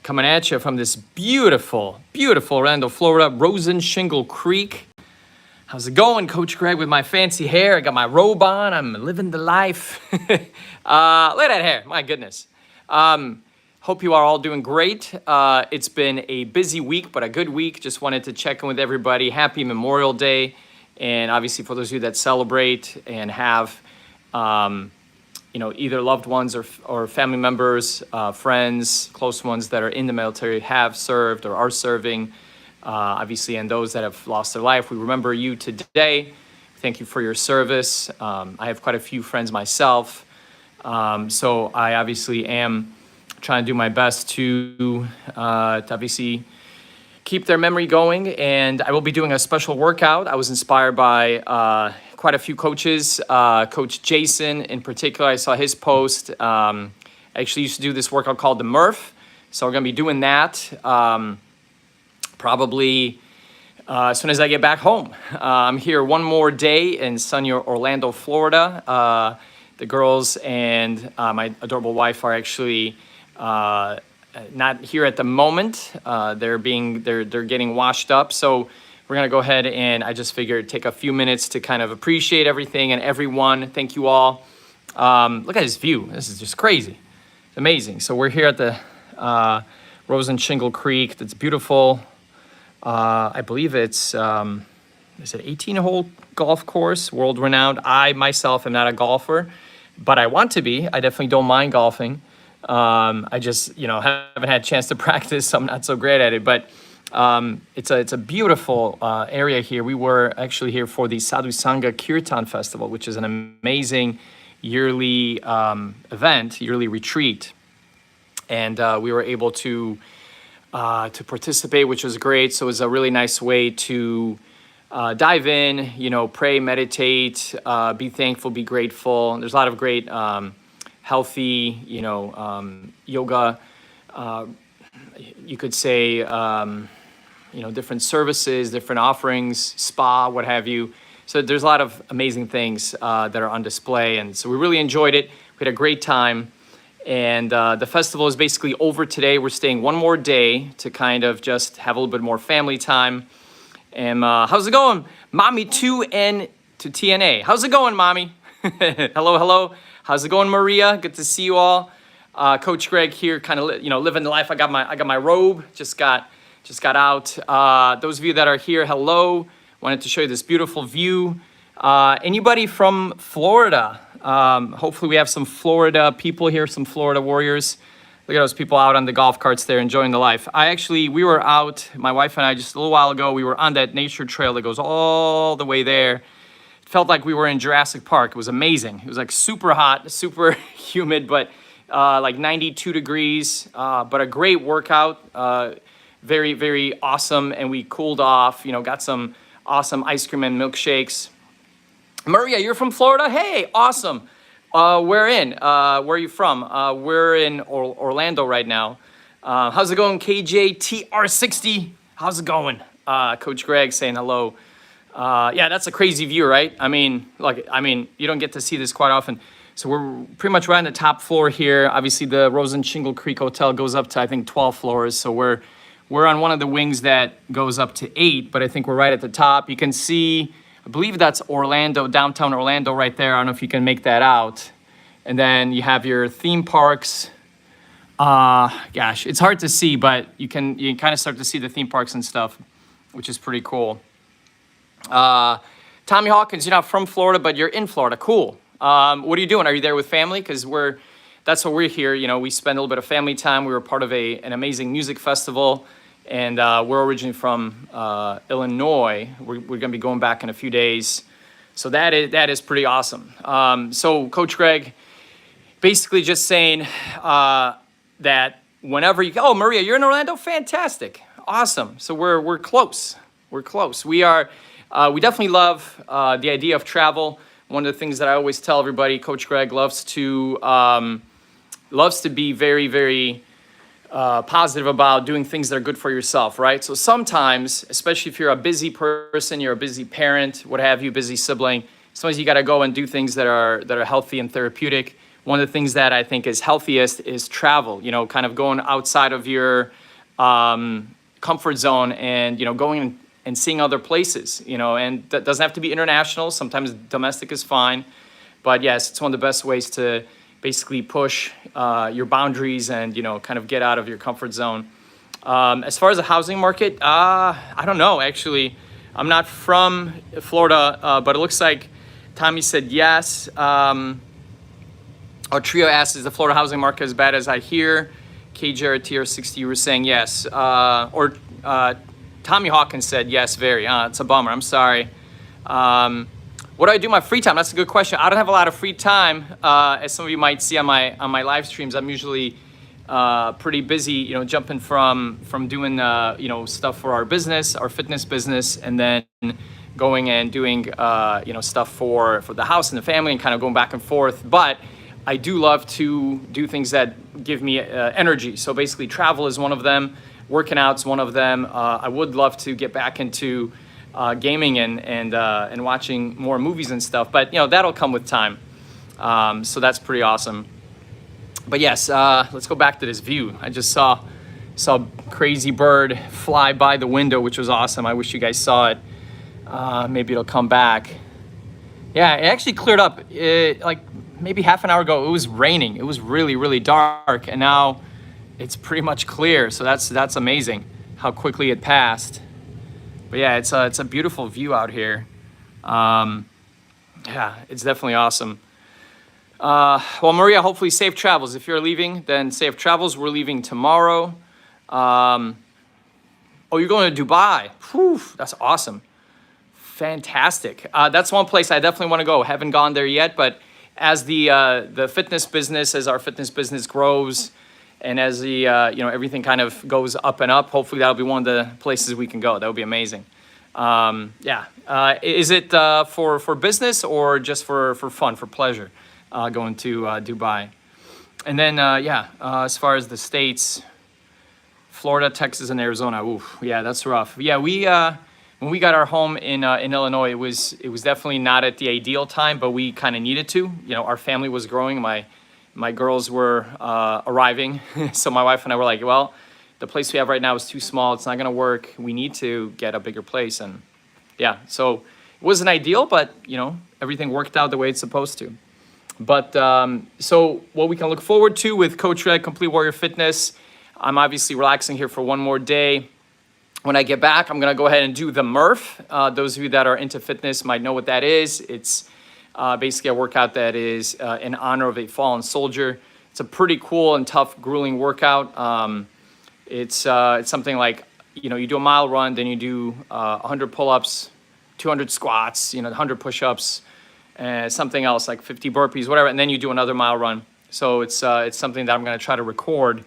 coming at you from this beautiful, beautiful Orlando, Florida, Rosen Shingle Creek. How's it going, Coach Greg, with my fancy hair? I got my robe on. I'm living the life. Look at that hair. My goodness. Hope you are all doing great. It's been a busy week, but a good week. Just wanted to check in with everybody. Happy Memorial Day. And obviously for those of you that celebrate and have, either loved ones or family members, friends, close ones that are in the military, have served or are serving, obviously, and those that have lost their life, we remember you today. Thank you for your service. I have quite a few friends myself, so I obviously am trying to do my best to obviously keep their memory going, and I will be doing a special workout. I was inspired by quite a few coaches. Coach Jason in particular, I saw his post. I actually used to do this workout called the Murph, so we're gonna be doing that probably as soon as I get back home. I'm here one more day in sunny Orlando, Florida. The girls and my adorable wife are actually not here at the moment. They're getting washed up. So we're gonna go ahead and I just figured take a few minutes to kind of appreciate everything and everyone. Thank you all. Look at this view. This is just crazy. It's amazing. So we're here at the Rosen Shingle Creek. That's beautiful. I believe it's, is it 18-hole golf course, world renowned. I myself am not a golfer, but I want to be. I definitely don't mind golfing. I just, haven't had a chance to practice, so I'm not so great at it. But it's a beautiful area here. We were actually here for the Sadhu Sangha Kirtan Festival, which is an amazing yearly event, yearly retreat. And we were able to participate, which was great. So it was a really nice way to dive in, pray, meditate, be thankful, be grateful. There's a lot of great healthy, yoga, you could say, different services, different offerings, spa, what have you. So there's a lot of amazing things that are on display. And so we really enjoyed it. We had a great time. And the festival is basically over today. We're staying one more day to kind of just have a little bit more family time. And how's it going? Mommy 2N to TNA. How's it going, Mommy? Hello, hello. How's it going, Maria? Good to see you all. Coach Greg here, kind of living the life. I got my robe. Just got out. Those of you that are here, hello. Wanted to show you this beautiful view. Anybody from Florida? Hopefully we have some Florida people here, some Florida warriors. Look at those people out on the golf carts there enjoying the life. We were out, my wife and I, just a little while ago. We were on that nature trail that goes all the way there. Felt like we were in Jurassic Park. It was amazing. It was like super hot, super humid, but like 92 degrees, but a great workout. Very, very awesome. And we cooled off, got some awesome ice cream and milkshakes. Maria, you're from Florida? Hey, awesome. Where are you from? We're in Orlando right now. How's it going, KJTR60? How's it going? Coach Greg saying hello. Yeah, that's a crazy view, right? I mean, you don't get to see this quite often. So we're pretty much right on the top floor here. Obviously, the Rosen Shingle Creek Hotel goes up to, I think, 12 floors. So we're on one of the wings that goes up to 8, but I think we're right at the top. You can see, I believe that's Orlando, downtown Orlando right there. I don't know if you can make that out. And then you have your theme parks. Gosh, it's hard to see, but you can kind of start to see the theme parks and stuff, which is pretty cool. Tommy Hawkins, you're not from Florida, but you're in Florida. Cool. What are you doing? Are you there with family? Because that's what we're here. We spend a little bit of family time. We were part of an amazing music festival, and we're originally from Illinois. We're going to be going back in a few days. So that is pretty awesome. So Coach Greg, basically just saying that whenever oh, Maria, you're in Orlando? Fantastic. Awesome. So we're close. We're close. We definitely love the idea of travel. One of the things that I always tell everybody, Coach Greg loves to be very, very positive about doing things that are good for yourself, right? So sometimes, especially if you're a busy person, you're a busy parent, what have you, busy sibling, sometimes you got to go and do things that are healthy and therapeutic. one of the things that I think is healthiest is travel, kind of going outside of your comfort zone and, going and seeing other places, and that doesn't have to be international. Sometimes domestic is fine. But yes, it's one of the best ways to basically push your boundaries and, kind of get out of your comfort zone. As far as the housing market, I don't know, actually. I'm not from Florida, but it looks like Tommy said yes. Trio asked, is the Florida housing market as bad as I hear? KJR TR60, you were saying yes. Tommy Hawkins said yes, very. It's a bummer. I'm sorry. What do I do in my free time? That's a good question. I don't have a lot of free time. As some of you might see on my live streams, I'm usually pretty busy, jumping from doing stuff for our business, our fitness business, and then going and doing stuff for the house and the family, and kind of going back and forth. But I do love to do things that give me energy. So basically, travel is one of them. Working out's one of them. I would love to get back into gaming and watching more movies and stuff, but that'll come with time. So that's pretty awesome. But yes, let's go back to this view. I just saw a crazy bird fly by the window, which was awesome. I wish you guys saw it. Maybe it'll come back. Yeah, it actually cleared up. Like maybe half an hour ago, it was raining. It was really, really dark, and now it's pretty much clear. So that's amazing how quickly it passed. But yeah, it's a beautiful view out here. Yeah, it's definitely awesome. Well, Maria, hopefully safe travels. If you're leaving, then safe travels. We're leaving tomorrow. Oh, you're going to Dubai. Whew, that's awesome. Fantastic. That's one place I definitely want to go. Haven't gone there yet, but as the fitness business, as our fitness business grows, and as the everything kind of goes up and up, hopefully that'll be one of the places we can go. That would be amazing. Yeah. Is it for business or just for fun, for pleasure, going to Dubai? And then as far as the states, Florida, Texas, and Arizona. Oof, yeah, that's rough. Yeah, we when we got our home in Illinois, it was definitely not at the ideal time, but we kind of needed to. Our family was growing. My girls were arriving, so my wife and I were like, well, the place we have right now is too small. It's not going to work. We need to get a bigger place. And yeah, so it wasn't ideal, but everything worked out the way it's supposed to. But so what we can look forward to with Coach Red, Complete Warrior Fitness, I'm obviously relaxing here for one more day. When I get back, I'm going to go ahead and do the Murph. Those of you that are into fitness might know what that is. It's basically a workout that is in honor of a fallen soldier. It's a pretty cool and tough, grueling workout. It's something like, you do a mile run, then you do 100 pull-ups, 200 squats, 100 push-ups, and something else like 50 burpees, whatever, and then you do another mile run. So it's something that I'm going to try to record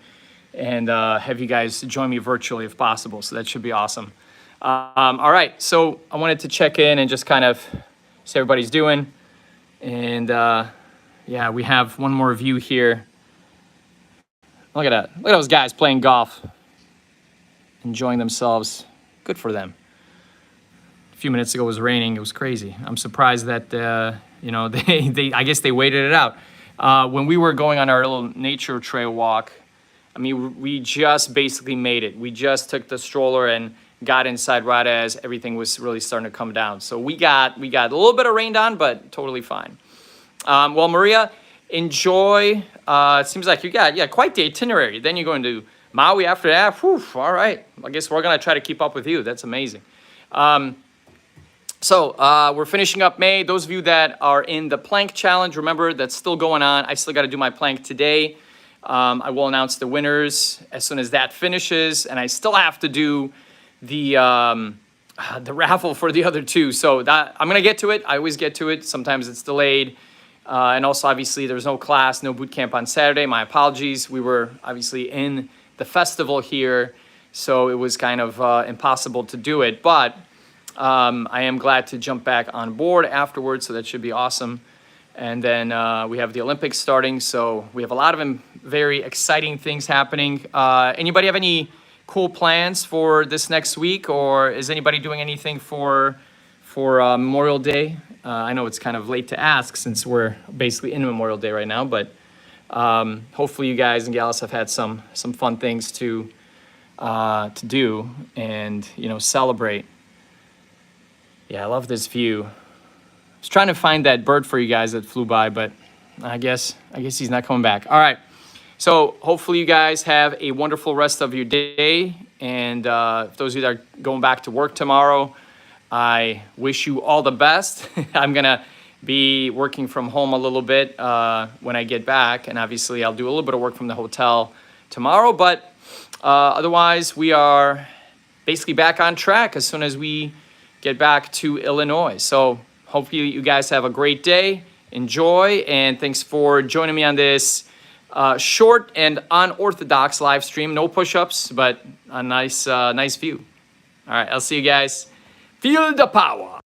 and have you guys join me virtually if possible. So that should be awesome. All right, so I wanted to check in and just kind of see how everybody's doing. And yeah, we have one more view here. Look at that. Look at those guys playing golf, enjoying themselves. Good for them. A few minutes ago it was raining. It was crazy. I'm surprised that they I guess they waited it out. When we were going on our little nature trail walk, I mean, we just basically made it. We just took the stroller and got inside right as everything was really starting to come down. So we got a little bit of rain on, but totally fine. Well, Maria, enjoy. It seems like you got quite the itinerary. Then you're going to Maui after that. Whew, all right. I guess we're going to try to keep up with you. That's amazing. So we're finishing up May. Those of you that are in the plank challenge, remember that's still going on. I still got to do my plank today. I will announce the winners as soon as that finishes, and I still have to do the raffle for the other two. So that I'm gonna get to it. I always get to it. Sometimes it's delayed, and also obviously there's no class, no boot camp on Saturday. My apologies. We were obviously in the festival here, so it was kind of impossible to do it. But I am glad to jump back on board afterwards, so that should be awesome. And then we have the Olympics starting, so we have a lot of very exciting things happening. Anybody have any cool plans for this next week, or is anybody doing anything for Memorial Day? I know it's kind of late to ask since we're basically in Memorial Day right now, but Hopefully you guys and gals have had some fun things to do and, celebrate. Yeah, I love this view. I was trying to find that bird for you guys that flew by, but I guess he's not coming back. All right. So hopefully you guys have a wonderful rest of your day. And for those of you that are going back to work tomorrow, I wish you all the best. I'm going to be working from home a little bit when I get back. And obviously I'll do a little bit of work from the hotel tomorrow. But otherwise, we are basically back on track as soon as we get back to Illinois. So hopefully you guys have a great day. Enjoy, and thanks for joining me on this short and unorthodox live stream. No push-ups, but a nice view. All right, I'll see you guys. Feel the power.